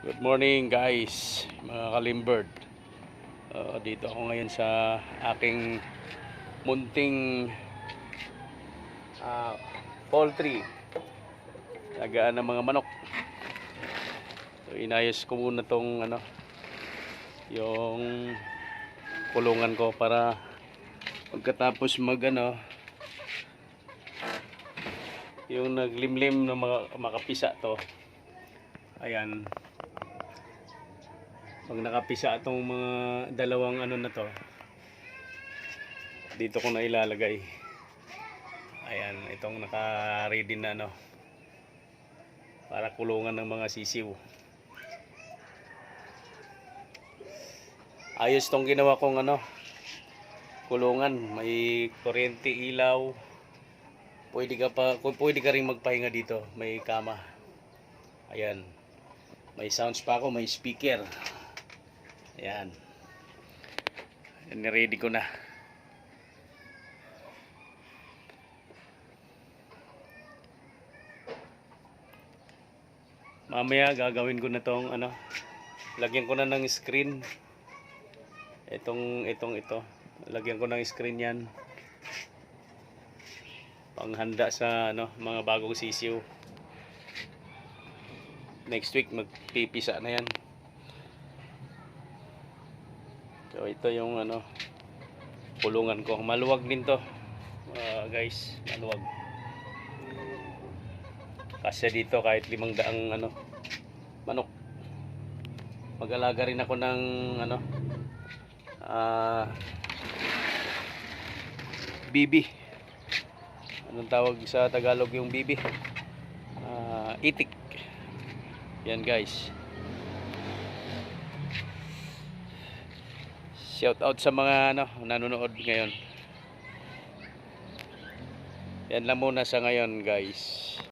Good morning guys, mga kalimbird. Dito ako ngayon sa aking munting poultry. Lagaan ng mga manok. So, inayos ko muna tong yung kulungan ko para pagkatapos yung naglimlim na makapisa to. Ayan. Pag nakapisa itong mga dalawang na to, dito ko na ilalagay. Ayan, itong naka-ready na para kulungan ng mga sisiw. Ayos tong ginawa kong kulungan. May kuryente, ilaw. Pwede ka ring magpahinga dito. May kama. Ayan. May sounds pa ako, may speaker. Ayan. Ready ko na. Mamaya gagawin ko na tong lagyan ko na ng screen. Ito. Lagyan ko ng screen yan. Panghanda sa mga bagong sisiw. Next week magpipisa na yan. So ito yung kulungan ko. Maluwag din to. Guys, maluwag. Kasi dito kahit 500 manok. Mag-alaga rin ako ng bibi. Anong tawag sa Tagalog yung bibi? Itik. Yan guys. Shout out sa mga nanonood ngayon. Yan lang muna sa ngayon guys.